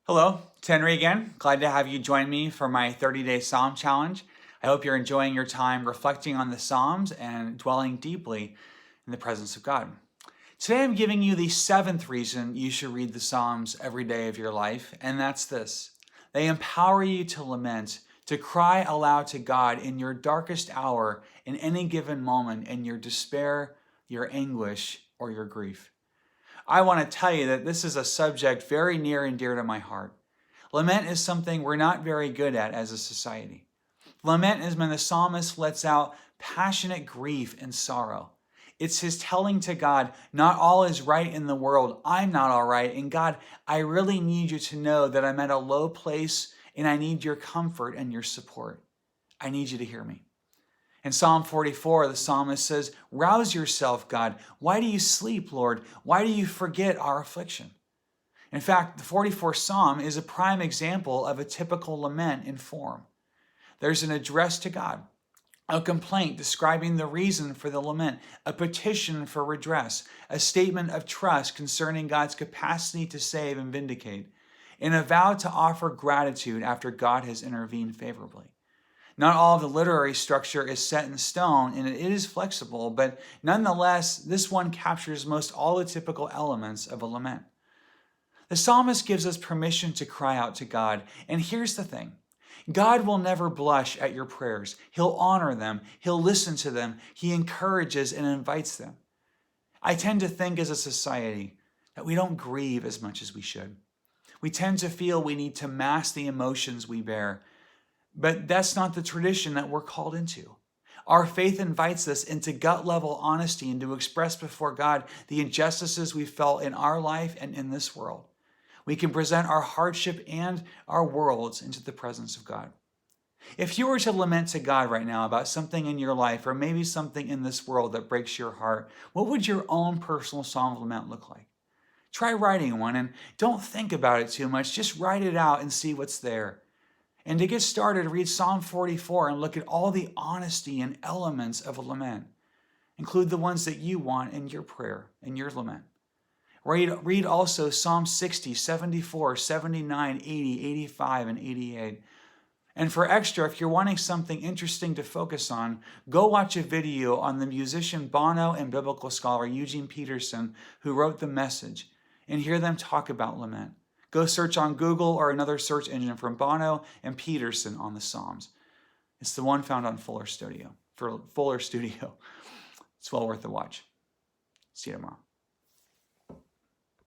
Hello, it's Henry again. Glad to have you join me for my 30-day Psalm challenge. I hope you're enjoying your time reflecting on the Psalms and dwelling deeply in the presence of God. Today I'm giving you the seventh reason you should read the Psalms every day of your life, and that's this. They empower you to lament, to cry aloud to God in your darkest hour, in any given moment, in your despair, your anguish, or your grief. I want to tell you that this is a subject very near and dear to my heart. Lament is something we're not very good at as a society. Lament is when the psalmist lets out passionate grief and sorrow. It's his telling to God, not all is right in the world. I'm not all right. And God, I really need you to know that I'm at a low place and I need your comfort and your support. I need you to hear me. In Psalm 44, the psalmist says, "Rouse yourself, God. Why do you sleep, Lord? Why do you forget our affliction?" In fact, the 44th Psalm is a prime example of a typical lament in form. There's an address to God, a complaint describing the reason for the lament, a petition for redress, a statement of trust concerning God's capacity to save and vindicate, and a vow to offer gratitude after God has intervened favorably. Not all of the literary structure is set in stone, and it is flexible, but nonetheless, this one captures most all the typical elements of a lament. The psalmist gives us permission to cry out to God, and here's the thing. God will never blush at your prayers. He'll honor them. He'll listen to them. He encourages and invites them. I tend to think as a society that we don't grieve as much as we should. We tend to feel we need to mask the emotions we bear. But that's not the tradition that we're called into. Our faith invites us into gut-level honesty and to express before God the injustices we felt in our life and in this world. We can present our hardship and our worlds into the presence of God. If you were to lament to God right now about something in your life or maybe something in this world that breaks your heart, what would your own personal psalm of lament look like? Try writing one and don't think about it too much. Just write it out and see what's there. And to get started, read Psalm 44 and look at all the honesty and elements of a lament. Include the ones that you want in your prayer, in your lament. Read also Psalm 60, 74, 79, 80, 85, and 88. And for extra, if you're wanting something interesting to focus on, go watch a video on the musician Bono and biblical scholar Eugene Peterson, who wrote The Message, and hear them talk about lament. Go search on Google or another search engine for Bono and Peterson on the Psalms. It's the one found on Fuller Studio. It's well worth the watch. See you tomorrow.